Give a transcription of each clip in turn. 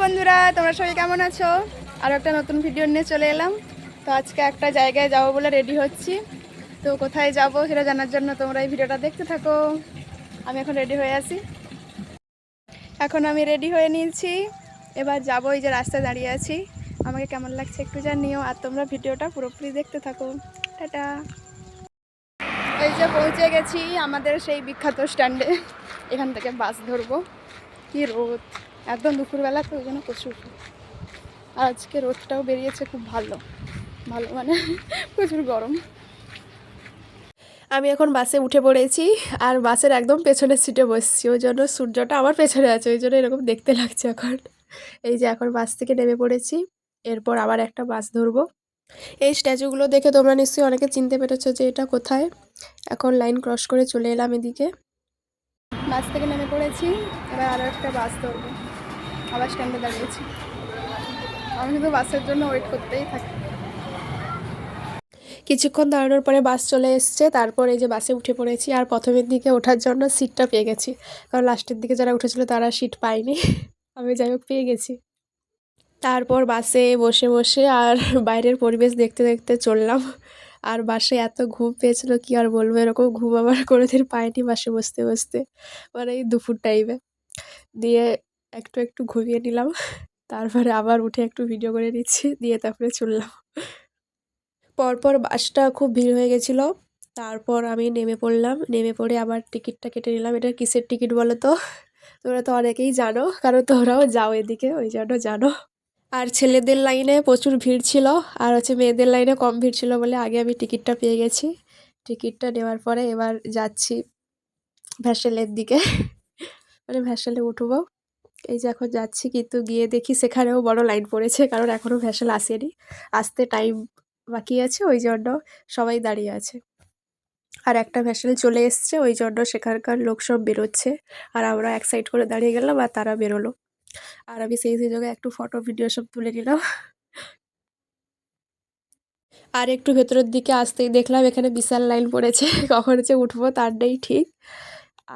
বন্ধুরা, তোমরা সবাই কেমন আছো? আর একটা নতুন ভিডিও নিয়ে চলে এলাম। তো আজকে একটা জায়গায় যাবো বলে রেডি হচ্ছি। তো কোথায় যাব সেটা জানার জন্য তোমরা এই ভিডিওটা দেখতে থাকো। আমি এখন রেডি হয়ে আছি। এখন আমি রেডি হয়ে নিয়েছি, এবার যাবো। এই যে রাস্তায় দাঁড়িয়ে আছি, আমাকে কেমন লাগছে একটু জানিও। আর তোমরা ভিডিওটা পুরোপুরি দেখতে থাকো। টাটা। এই যে পৌঁছে গেছি আমাদের সেই বিখ্যাত স্ট্যান্ডে। এখান থেকে বাস ধরবো। কি রোদ, একদম দুপুরবেলা, তো ওই জন্য প্রচুর। আর আজকে রোদটাও বেরিয়েছে খুব ভালো ভালো, মানে প্রচুর গরম। আমি এখন বাসে উঠে পড়েছি, আর বাসের একদম পেছনের সিটে বসছি। ওই জন্য সূর্যটা আমার পেছনে আছে, ওই জন্য এরকম দেখতে লাগছে এখন। এই যে এখন বাস থেকে নেমে পড়েছি, এরপর আবার একটা বাস ধরবো। এই স্ট্যাচুগুলো দেখে তোমরা নিশ্চয়ই অনেকে চিনতে পেরেছো যে এটা কোথায়। এখন লাইন ক্রস করে চলে এলাম এদিকে। বাস থেকে নেমে পড়েছি, এবার আরও একটা বাস ধরবো। আবার স্ট্যান্ডে দাঁড়িয়েছি, আমি কিন্তু বাসের জন্য ওয়েট করতেই থাকি। কিছুক্ষণ দাঁড়ানোর পরে বাস চলে এসছে, তারপর এই যে বাসে উঠে পড়েছি। আর প্রথমের দিকে ওঠার জন্য সিটটা পেয়ে গেছি, কারণ লাস্টের দিকে যারা উঠেছিল তারা সিট পায়নি। আমি যাই হোক পেয়ে গেছি। তারপর বাসে বসে বসে আর বাইরের পরিবেশ দেখতে দেখতে চললাম। আর বাসে এত ঘুম পেয়েছিল কি আর বলবো, এরকম ঘুম আমার কোনোদিন পায়নি বাসে বসতে বসতে, মানে এই দুপুর টাইমে। দিয়ে একটু একটু ঘুমিয়ে নিলাম, তারপরে আবার উঠে একটু ভিডিও করে নিচ্ছি, দিয়ে তারপরে চললাম। পরপর বাসটা খুব ভিড় হয়ে গেছিলো। তারপর আমি নেমে পড়লাম, নেমে পড়ে আবার টিকিটটা কেটে নিলাম। এটা কিসের টিকিট বলো তো? তোমরা তো অনেকেই জানো, কারণ তোমরাও যাও এদিকে, ওই জন্য জানো। আর ছেলেদের লাইনে প্রচুর ভিড় ছিল, আর হচ্ছে মেয়েদের লাইনে কম ভিড় ছিল বলে আগে আমি টিকিটটা পেয়ে গেছি। টিকিটটা নেওয়ার পরে এবার যাচ্ছি ভ্যাসেলের দিকে, মানে ভ্যাসেলে উঠবো। এই যে এখন যাচ্ছি, কিন্তু গিয়ে দেখি সেখানেও বড় লাইন পড়েছে, কারণ এখনও ভ্যাসেল আসেনি, আসতে টাইম বাকি আছে, ওই জন্য সবাই দাঁড়িয়ে আছে। আর একটা ভ্যাসেল চলে এসছে, ওই জন্য সেখানকার লোক সব বেরোচ্ছে। আর আমরা এক সাইড করে দাঁড়িয়ে গেলাম, আর তারা বেরোলো। আর আমি সেই সুযোগে একটু ফটো ভিডিও সব তুলে নিলাম। আর একটু ভেতরের দিকে আসতেই দেখলাম এখানে বিশাল লাইন পড়েছে। কখন যে উঠবো তার নেই ঠিক।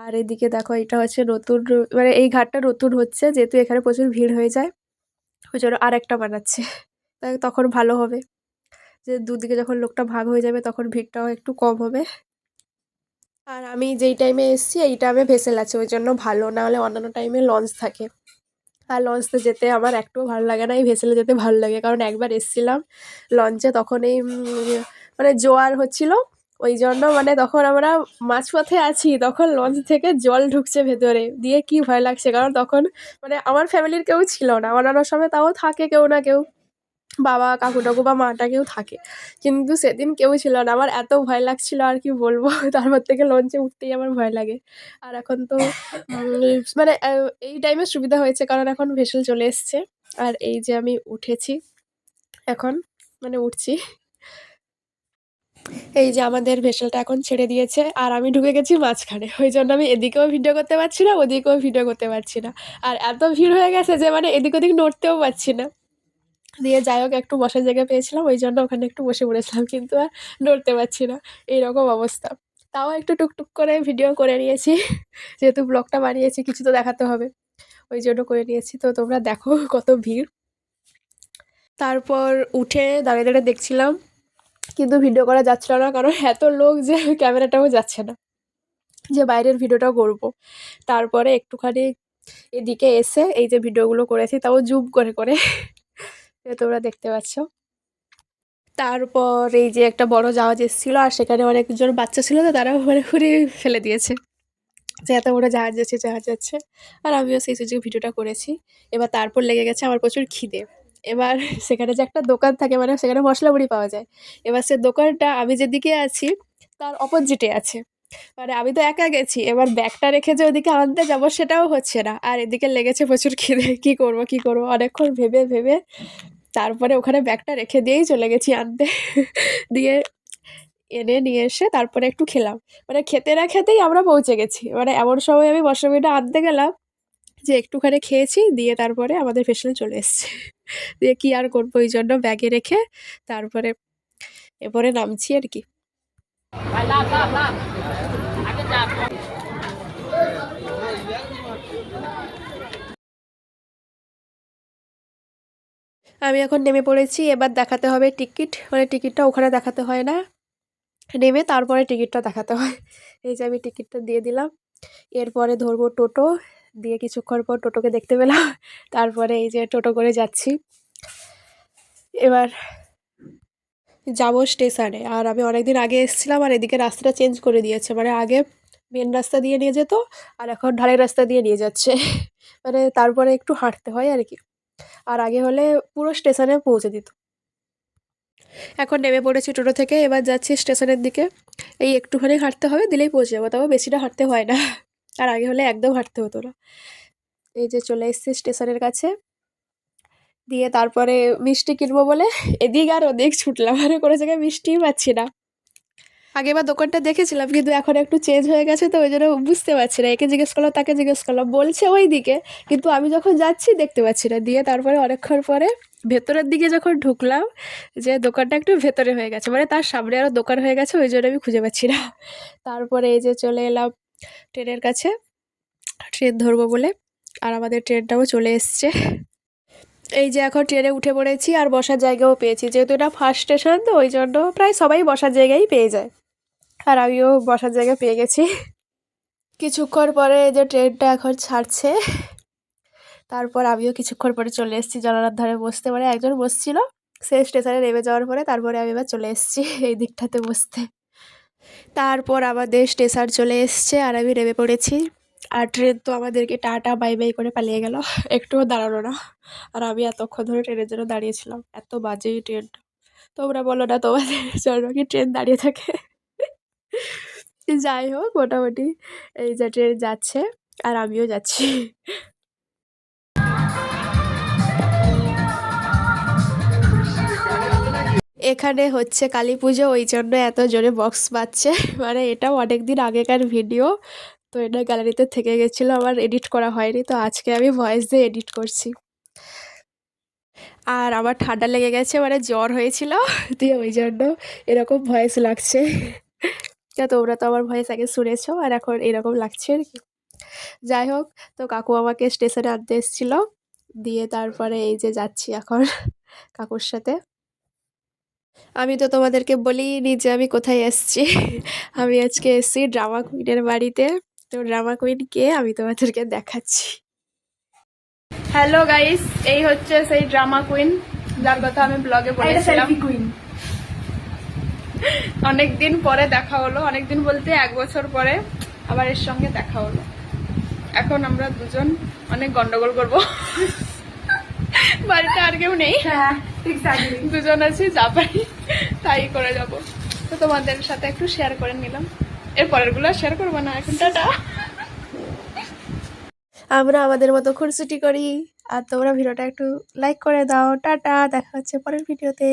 আর এদিকে দেখো, এটা হচ্ছে নতুন, মানে এই ঘাটটা নতুন হচ্ছে, যেহেতু এখানে প্রচুর ভিড় হয়ে যায়, ওই জন্য আর একটা বানাচ্ছে। তাই তখন ভালো হবে, যে দুদিকে যখন লোকটা ভাগ হয়ে যাবে তখন ভিড়টাও একটু কম হবে। আর আমি যেই টাইমে এসেছি এই টাইমে ভেসেল আছে, ওই জন্য ভালো। না হলে অন্যান্য টাইমে লঞ্চ থাকে, আর লঞ্চে যেতে আমার একটুও ভালো লাগে না, এই ভেসেলে যেতে ভালো লাগে। কারণ একবার এসেছিলাম লঞ্চে, তখন এই মানে জোয়ার হচ্ছিল, ওই জন্য মানে তখন আমরা মাঝপথে আছি, তখন লঞ্চ থেকে জল ঢুকছে ভেতরে, দিয়ে কি ভয় লাগছে। কারণ তখন মানে আমার ফ্যামিলির কেউ ছিল না, অন্যান্য সময় তাও থাকে কেউ না কেউ, বাবা কাকু টাকু বা মাটা কেউ থাকে, কিন্তু সেদিন কেউ ছিল না। আমার এত ভয় লাগছিল আর কি বলবো। তারপর থেকে লঞ্চে উঠতেই আমার ভয় লাগে। আর এখন তো মানে এই টাইমে সুবিধা হয়েছে, কারণ এখন ভেসেল চলে এসছে। আর এই যে আমি উঠেছি এখন, মানে উঠছি। এই যে আমাদের ভেসেলটা এখন ছেড়ে দিয়েছে, আর আমি ঢুকে গেছি মাঝখানে, ওই জন্য আমি এদিকেও ভিডিও করতে পারছি না, ওদিকেও ভিডিও করতে পারছি না। আর এত ভিড় হয়ে গেছে যে মানে এদিক ওদিক নড়তেও পারছি না। দিয়ে যাই হোক একটু বসার জায়গা পেয়েছিলাম, ওই জন্য ওখানে একটু বসে পড়েছিলাম, কিন্তু আর নড়তে পারছি না, এইরকম অবস্থা। তাও একটু টুকটুক করে ভিডিও করে নিয়েছি, যেহেতু ব্লগটা বানিয়েছি কিছু তো দেখাতে হবে, ওই জন্য করে নিয়েছি। তো তোমরা দেখো কত ভিড়। তারপর উঠে দাঁড়িয়ে দাঁড়িয়ে দেখছিলাম, কিন্তু ভিডিও করা যাচ্ছিল না, কারণ এত লোক যে ক্যামেরাটাও যাচ্ছে না যে বাইরের ভিডিওটাও করবো। তারপরে একটুখানি এদিকে এসে এই যে ভিডিওগুলো করেছি, তাও জুম করে করে তোমরা দেখতে পাচ্ছ। তারপর এই যে একটা বড় জাহাজ এসেছিলো, আর সেখানে অনেকজন বাচ্চা ছিল, তো তারাও মানে ঘুরিয়ে ফেলে দিয়েছে যে এত বড় জাহাজ যাচ্ছে জাহাজ যাচ্ছে। আর আমিও সেই সুযোগে ভিডিওটা করেছি। এবার তারপর লেগে গেছে আমার প্রচুর খিদে। এবার সেখানে যে একটা দোকান থাকে, মানে সেখানে মশলা মুড়ি পাওয়া যায়, এবার সে দোকানটা আমি যেদিকে আছি তার অপোজিটে আছে। মানে আমি তো একা গেছি, এবার ব্যাগটা রেখে যে ওদিকে আনতে যাবো সেটাও হচ্ছে না, আর এদিকে লেগেছে প্রচুর খিদে। কি করব কি করব, অনেকক্ষণ ভেবে ভেবে তারপরে ওখানে ব্যাগটা রেখে দিয়েই চলে গেছি আনতে। দিয়ে এনে নিয়ে এসে তারপরে একটু খেলাম। মানে খেতে না খেতেই আমরা পৌঁছে গেছি, মানে এমন সময় আমি মশলাটা আনতে গেলাম যে একটুখানি খেয়েছি, দিয়ে তারপরে আমাদের ভেসেলে চলে এসছে। দিয়ে কি আর করবো, ওই জন্য ব্যাগে রেখে তারপরে এরপরে নামছি আর কি। আমি এখন নেমে পড়েছি, এবার দেখাতে হবে টিকিট, মানে টিকিটটা ওখানে দেখাতে হয় না, নেমে তারপরে টিকিটটা দেখাতে হয়। এই যে আমি টিকিটটা দিয়ে দিলাম, এরপরে ধরবো টোটো, দিয়ে কিছুক্ষণ পর টোটোকে দেখতে পেলাম, তারপরে এই যে টোটো করে যাচ্ছি। এবার যাবো স্টেশনে। আর আমি অনেকদিন আগে এসেছিলাম, আর এদিকে রাস্তাটা চেঞ্জ করে দিয়েছে, মানে আগে মেন রাস্তা দিয়ে নিয়ে যেত, আর এখন ঢালাই রাস্তা দিয়ে নিয়ে যাচ্ছে। মানে তারপরে একটু হাঁটতে হয় আর কি, আর আগে হলে পুরো স্টেশনে পৌঁছে দিত। এখন নেমে পড়েছি টোটো থেকে, এবার যাচ্ছি স্টেশনের দিকে। এই একটুখানি হাঁটতে হবে, দিলেই পৌঁছে যাবো, তবে বেশিটা হাঁটতে হয় না, আর আগে হলে একদম হাঁটতে হতো না। এই যে চলে এসেছি স্টেশনের কাছে, দিয়ে তারপরে মিষ্টি কিনবো বলে এদিক আর ওদিক ছুটলাম, আর কোনো জায়গায় মিষ্টিই পাচ্ছি না। আগেবার দোকানটা দেখেছিলাম, কিন্তু এখন একটু চেঞ্জ হয়ে গেছে, তো ওই জন্য বুঝতে পারছি না, একে জিজ্ঞেস করলাম তাকে জিজ্ঞেস করলাম, বলছে ওই দিকে, কিন্তু আমি যখন যাচ্ছি দেখতে পাচ্ছি না। দিয়ে তারপরে অনেকক্ষণ পরে ভেতরের দিকে যখন ঢুকলাম, যে দোকানটা একটু ভেতরে হয়ে গেছে, মানে তার সামনে আরও দোকান হয়ে গেছে, ওই জন্য আমি খুঁজে পাচ্ছি না। তারপরে এই যে চলে এলাম ট্রেনের কাছে, ট্রেন ধরবো বলে, আর আমাদের ট্রেনটাও চলে এসছে। এই যে এখন ট্রেনে উঠে পড়েছি, আর বসার জায়গাও পেয়েছি, যেহেতু এটা ফার্স্ট স্টেশন, তো ওই জন্য প্রায় সবাই বসার জায়গায় পেয়ে যায়, আর আমিও বসার জায়গা পেয়ে গেছি। কিছুক্ষণ পরে যে ট্রেনটা এখন ছাড়ছে, তারপর আমিও কিছুক্ষণ পরে চলে এসেছি জানালার ধারে বসতে, মানে একজন বসছিল, সে স্টেশনে নেমে যাওয়ার পরে তারপরে আমি এবার চলে এসেছি এই দিকটাতে বসতে। তারপর আমাদের স্টেশন চলে এসছে, আর আমি নেমে পড়েছি, আর ট্রেন তো আমাদেরকে টাটা বাই বাই করে পালিয়ে গেল, একটুও দাঁড়ালো না। আর আমি এতক্ষণ ধরে ট্রেনের জন্য দাঁড়িয়েছিলাম, এত বাজে এই ট্রেনটা। তোমরা বলো না তোমাদের জন্য কি ট্রেন দাঁড়িয়ে থাকে? যাই হোক, মোটামুটি এই যে ট্রেন যাচ্ছে, আর আমিও যাচ্ছি। এখানে হচ্ছে কালী পুজো, ওই জন্য এত জোরে বক্স বাজছে, মানে এটাও অনেক দিন আগেকার ভিডিও, তো এটা গ্যালারিতে থেকে গেছিলো, আমার এডিট করা হয়নি, তো আজকে আমি ভয়েস দিয়ে এডিট করছি। আর আমার ঠান্ডা লেগে গেছে, মানে জ্বর হয়েছিল, দিয়ে ওই জন্য এরকম ভয়েস লাগছে। তা তোমরা তো আমার ভয়েস আগে শুনেছো, আর এখন এরকম লাগছে আর কি। যাই হোক, তো কাকু আমাকে স্টেশনে আনতে এসেছিলো, দিয়ে তারপরে এই যে যাচ্ছি এখন কাকুর সাথে। আমি তো তোমাদেরকে বলিনি যে আমি কোথায় এসেছি। আমি আজকে এসেছি ড্রামা কুইনের বাড়িতে, তো ড্রামা কুইন কে আমি তোমাদেরকে দেখাচ্ছি। হ্যালো গাইস, এই হচ্ছে সেই ড্রামা কুইন যার কথা আমি ব্লগে বলেছিলাম। অনেকদিন পরে দেখা হলো, অনেকদিন বলতে 1 বছর পরে আবার এর সঙ্গে দেখা হলো। এখন আমরা দুজন অনেক গন্ডগোল করবো, বাড়িতে আর কেউ নেই, দুজন আছি, যা পারি তাই করে যাব। তো তোমাদের সাথে একটু শেয়ার করে নিলাম, এর পরেরগুলো শেয়ার করবো না এখন। টাটা। আমরা আমাদের মতো খুনসুটি করি, আর তোমরা ভিডিওটা একটু লাইক করে দাও। টাটা, দেখা হচ্ছে পরের ভিডিওতে।